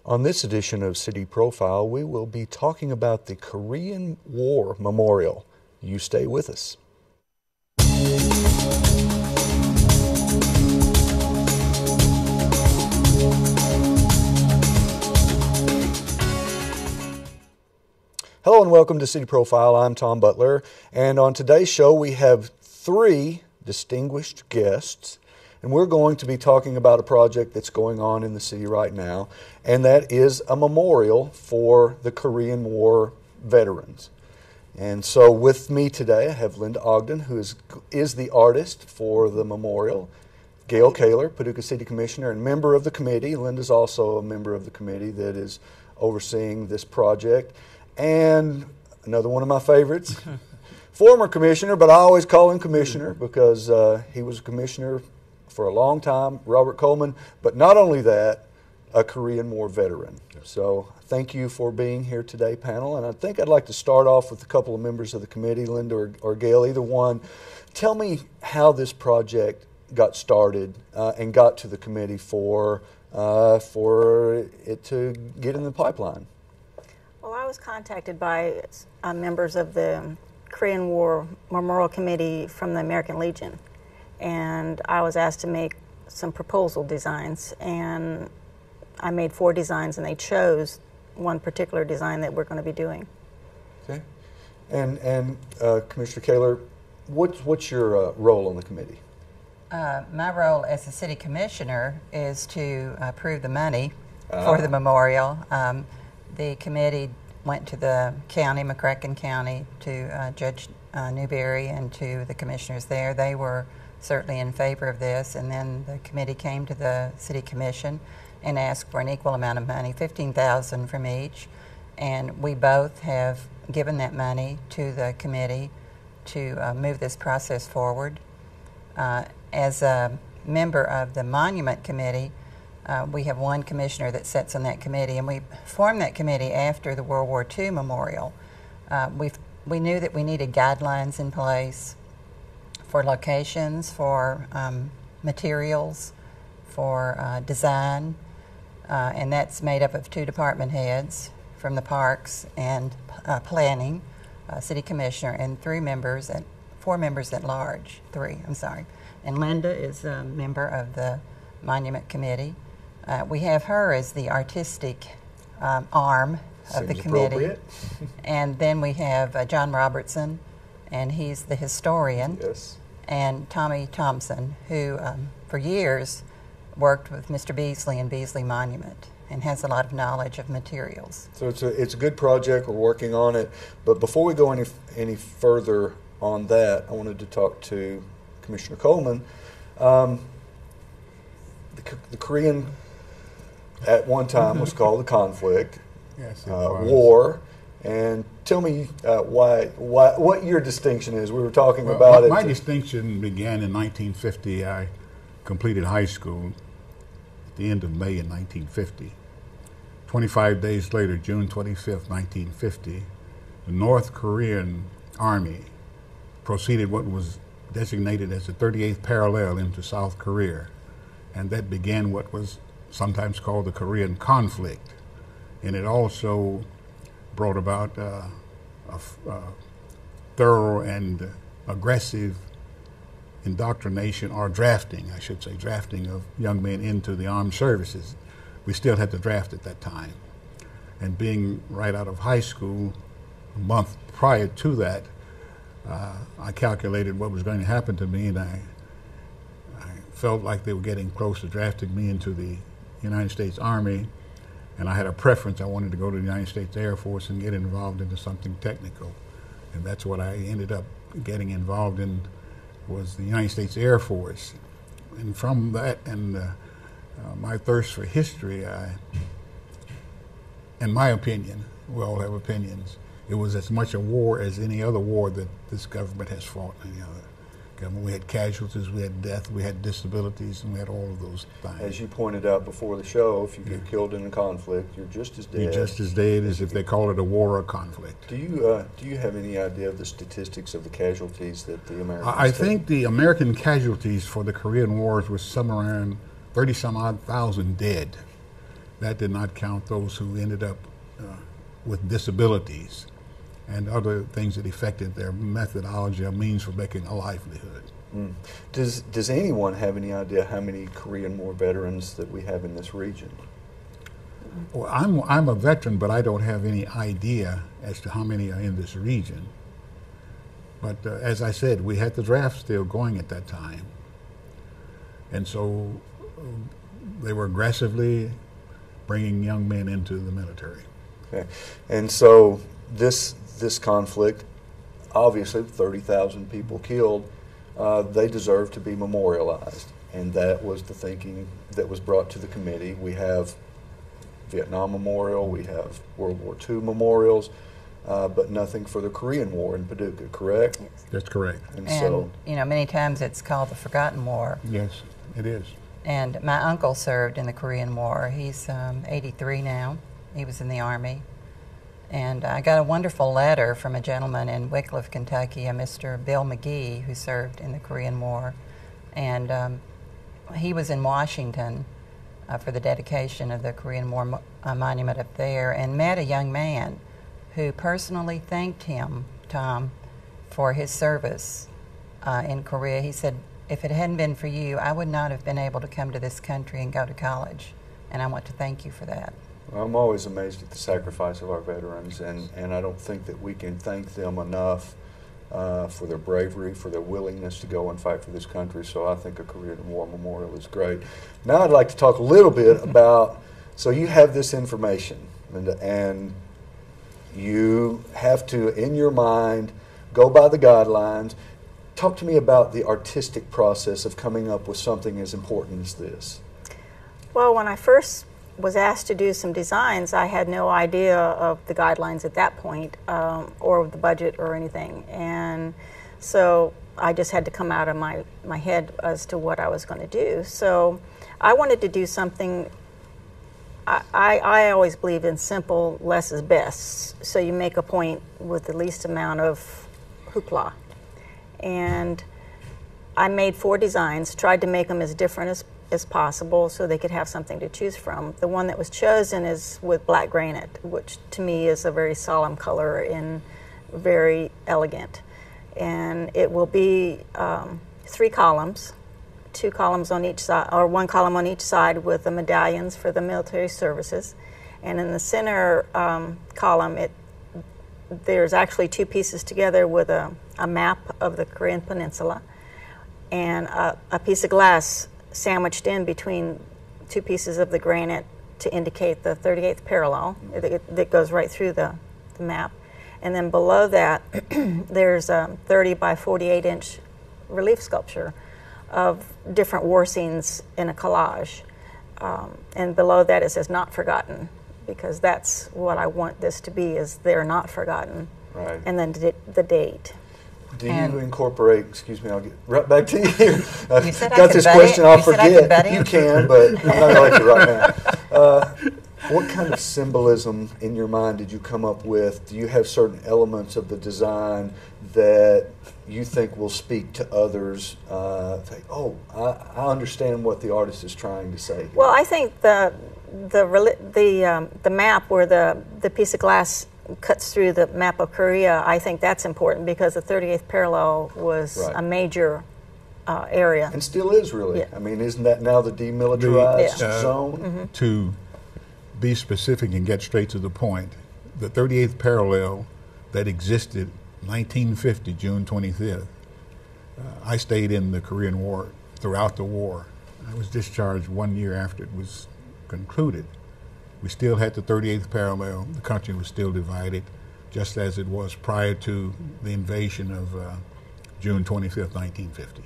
On this edition of City Profile, we will be talking about the Korean War Memorial. You stay with us. Hello and welcome to City Profile. I'm Tom Butler, and on today's show we have three distinguished guests, and we're going to be talking about a project that's going on in the city right now, and that is a memorial for the Korean War veterans. And so with me today I have Linda Ogden, who is the artist for the memorial, Gayle Kaler, Paducah City Commissioner and member of the committee. Linda's also a member of the committee that is overseeing this project. And another one of my favorites, former commissioner, but I always call him commissioner because he was a commissioner for a long time, Robert Coleman, but not only that, a Korean War veteran. So thank you for being here today, panel. And I think I'd like to start off with a couple of members of the committee, Linda or Gayle, either one. Tell me how this project got started and got to the committee for it to get in the pipeline. Well, I was contacted by members of the Korean War Memorial Committee from the American Legion, and I was asked to make some proposal designs, and I made 4 designs, and they chose one particular design that we're going to be doing. Okay. And Commissioner Kaler, what's your role on the committee? My role as a city commissioner is to approve the money for the memorial. The committee went to the county, McCracken County, to Judge Newberry and to the commissioners there. They were certainly in favor of this, and then the committee came to the city commission and asked for an equal amount of money, $15,000 from each, and we both have given that money to the committee to move this process forward. As a member of the Monument Committee, we have one commissioner that sits on that committee, and we formed that committee after the World War II memorial. We knew that we needed guidelines in place for locations, for materials, for design, and that's made up of 2 department heads from the parks and planning, city commissioner, and 4 members at large. 3, I'm sorry. And Linda is a member of the Monument Committee. We have her as the artistic arm of the committee. And then we have John Robertson, and he's the historian. Yes. And Tommy Thompson, who for years worked with Mr. Beasley and Beasley Monument and has a lot of knowledge of materials. So it's a good project. We're working on it. But before we go any further on that, I wanted to talk to Commissioner Coleman. The Korean, at one time, was called the conflict, yes, it war, and tell me what your distinction is. We were talking about it. My distinction began in 1950. I completed high school at the end of May in 1950. 25 days later, June 25th, 1950, the North Korean Army proceeded what was designated as the 38th parallel into South Korea, and that began what was sometimes called the Korean conflict. And it also brought about a thorough and aggressive indoctrination, or drafting, I should say, drafting of young men into the armed services. We still had to draft at that time. And being right out of high school, a month prior to that, I calculated what was going to happen to me, and I felt like they were getting close to drafting me into the United States Army, and I had a preference. I wanted to go to the United States Air Force and get involved into something technical, and that's what I ended up getting involved in, was the United States Air Force. And from that and my thirst for history, in my opinion, we all have opinions, it was as much a war as any other war that this government has fought. We had casualties, we had death, we had disabilities, and we had all of those things. As you pointed out before the show, if you get killed in a conflict, you're just as dead. You're just as dead as if they call it a war or conflict. Do you have any idea of the statistics of the casualties that the Americans I think the American casualties for the Korean Wars was somewhere around 30-some-odd thousand dead. That did not count those who ended up with disabilities and other things that affected their methodology or means for making a livelihood. Mm. Does anyone have any idea how many Korean War veterans that we have in this region? Well, I'm a veteran, but I don't have any idea as to how many are in this region. But as I said, we had the draft still going at that time. And so they were aggressively bringing young men into the military. Okay. And so this conflict, obviously 30,000 people killed, they deserve to be memorialized. And that was the thinking that was brought to the committee. We have Vietnam Memorial, we have World War II memorials, but nothing for the Korean War in Paducah, correct? Yes. That's correct. And so, you know, many times it's called the Forgotten War. Yes, it is. And my uncle served in the Korean War. He's 83 now. He was in the Army. And I got a wonderful letter from a gentleman in Wickliffe, Kentucky, a Mr. Bill McGee, who served in the Korean War. And he was in Washington for the dedication of the Korean War monument up there, and met a young man who personally thanked him, Tom, for his service in Korea. He said, if it hadn't been for you, I would not have been able to come to this country and go to college. And I want to thank you for that. I'm always amazed at the sacrifice of our veterans, and I don't think that we can thank them enough for their bravery, for their willingness to go and fight for this country. So I think a Korean War Memorial is great. Now I'd like to talk a little bit about, so you have this information, Linda, and you have to, in your mind, go by the guidelines. Talk to me about the artistic process of coming up with something as important as this. Well, when I first was asked to do some designs, I had no idea of the guidelines at that point, or the budget or anything. And so I just had to come out of my head as to what I was going to do. So I wanted to do something. I always believe in simple, less is best. So you make a point with the least amount of hoopla. And I made 4 designs, tried to make them as different as possible so they could have something to choose from. The one that was chosen is with black granite, which to me is a very solemn color and very elegant. And it will be 3 columns, 2 columns on each side, or 1 column on each side with the medallions for the military services. And in the center column, there's actually 2 pieces together with a map of the Korean Peninsula and a piece of glass sandwiched in between 2 pieces of the granite to indicate the 38th parallel that goes right through the map. And then below that, there's a 30 by 48 inch relief sculpture of different war scenes in a collage. And below that it says "Not Forgotten," because that's what I want this to be, is they're not forgotten. Right. And then the date. Do you incorporate, excuse me, I'll get right back to you here. You said got this question, I'll forget. You can, but I'm not going to let you right now. What kind of symbolism in your mind did you come up with? Do you have certain elements of the design that you think will speak to others? Think, oh, I understand what the artist is trying to say here. Well, I think the map where the piece of glass cuts through the map of Korea, I think that's important because the 38th parallel was a major area. And still is, really. Yeah. I mean, isn't that now the demilitarized zone? Mm-hmm. To be specific and get straight to the point, the 38th parallel that existed 1950, June 25th, I stayed in the Korean War throughout the war. I was discharged 1 year after it was concluded. We still had the 38th parallel. The country was still divided, just as it was prior to the invasion of June 25th, 1950.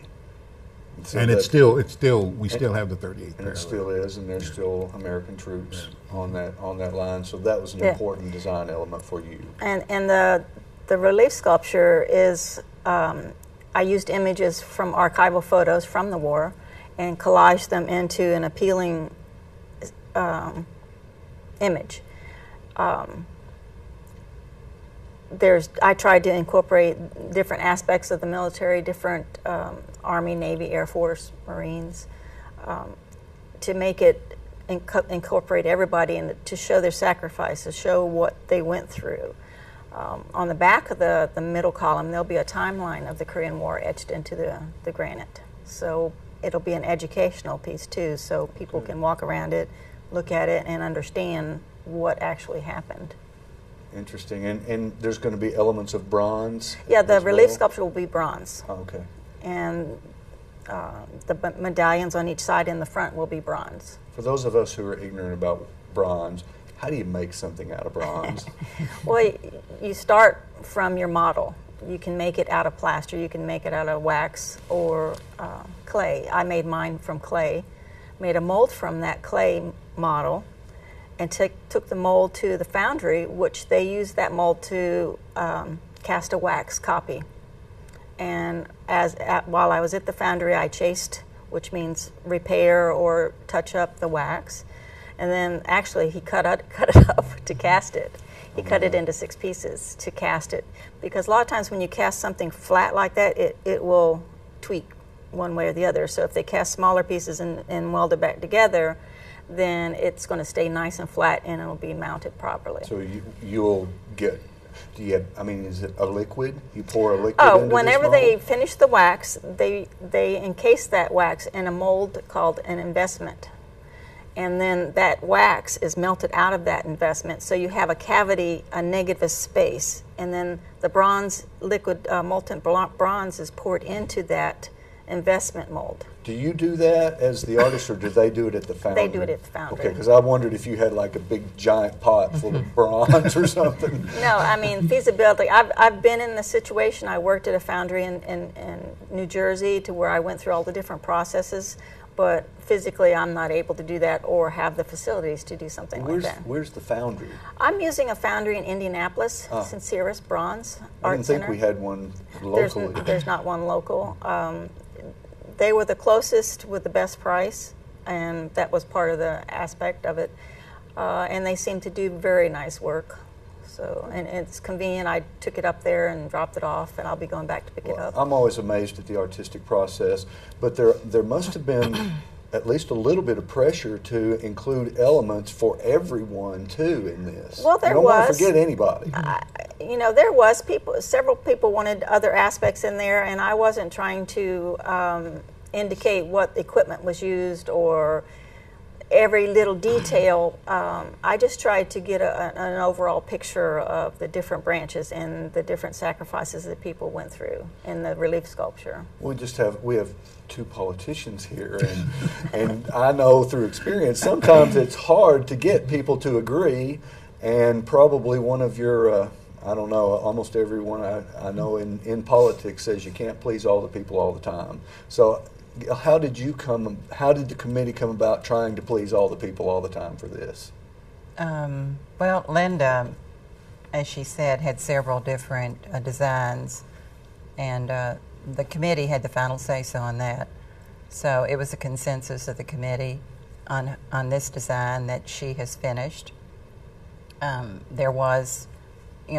So and we still have the 38th parallel. And it still is, and there's still American troops on that line. So that was an important design element for you. And the relief sculpture is, I used images from archival photos from the war and collaged them into an appealing image. I tried to incorporate different aspects of the military, different Army, Navy, Air Force, Marines, to make it incorporate everybody in to show their sacrifice, to show what they went through. On the back of the middle column, there'll be a timeline of the Korean War etched into the granite. So it'll be an educational piece too, so people can walk around it, look at it, and understand what actually happened. Interesting. And there's going to be elements of bronze? Yeah, the relief sculpture will be bronze. Oh, okay. And the medallions on each side in the front will be bronze. For those of us who are ignorant about bronze, how do you make something out of bronze? Well, you start from your model. You can make it out of plaster, you can make it out of wax or clay. I made mine from clay, made a mold from that clay model, and took the mold to the foundry, which they used that mold to cast a wax copy. And while I was at the foundry, I chased, which means repair or touch up the wax. And then actually he cut it up to cast it. He cut it into 6 pieces to cast it. Because a lot of times when you cast something flat like that, it will tweak one way or the other. So if they cast smaller pieces and weld it back together, then it's going to stay nice and flat and it'll be mounted properly. So you'll get, is it a liquid? You pour a liquid into whenever this mold? they finish the wax, they encase that wax in a mold called an investment. And then that wax is melted out of that investment, so you have a cavity, a negative space, and then the bronze, liquid molten bronze is poured into that investment mold. Do you do that as the artist, or do they do it at the foundry? They do it at the foundry. Okay, because I wondered if you had like a big giant pot full of bronze or something. No, I mean feasibility. I've been in the situation. I worked at a foundry in New Jersey to where I went through all the different processes, but physically I'm not able to do that or have the facilities to do something like that. Where's the foundry? I'm using a foundry in Indianapolis, Sinceris Bronze Art Center. I didn't think we had one locally. There's not one local. They were the closest with the best price, and that was part of the aspect of it. And they seem to do very nice work. So, and it's convenient. I took it up there and dropped it off, and I'll be going back to pick it up. I'm always amazed at the artistic process, but there must have been at least a little bit of pressure to include elements for everyone too in this. Well, there you don't was. want to forget anybody. There was several people wanted other aspects in there, and I wasn't trying to indicate what equipment was used or every little detail. I just tried to get an overall picture of the different branches and the different sacrifices that people went through in the relief sculpture. We have 2 politicians here, and I know through experience sometimes it's hard to get people to agree, and probably one of your almost everyone I know in politics says you can't please all the people all the time. So how did the committee come about trying to please all the people all the time for this? Well, Linda, as she said, had several different designs, and the committee had the final say-so on that. So it was a consensus of the committee on this design that she has finished. There was,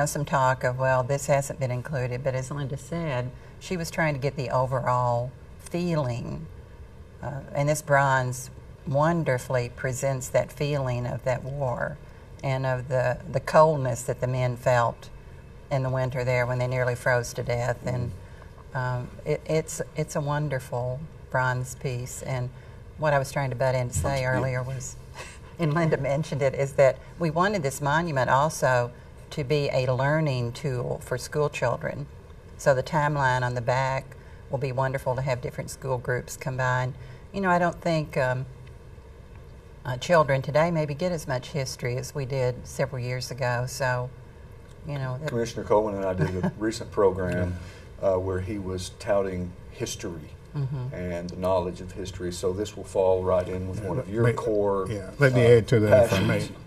some talk of, well, this hasn't been included, but as Linda said, she was trying to get the overall feeling, and this bronze wonderfully presents that feeling of that war and of the coldness that the men felt in the winter there when they nearly froze to death. And it's a wonderful bronze piece. And what I was trying to butt in to say earlier was, and Linda mentioned it, is that we wanted this monument also to be a learning tool for school children. So the timeline on the back will be wonderful to have different school groups combined. I don't think children today maybe get as much history as we did several years ago. So, Commissioner Coleman and I did a recent program where he was touting history and the knowledge of history. So this will fall right in with one of your core Let me add to that if I may. passions.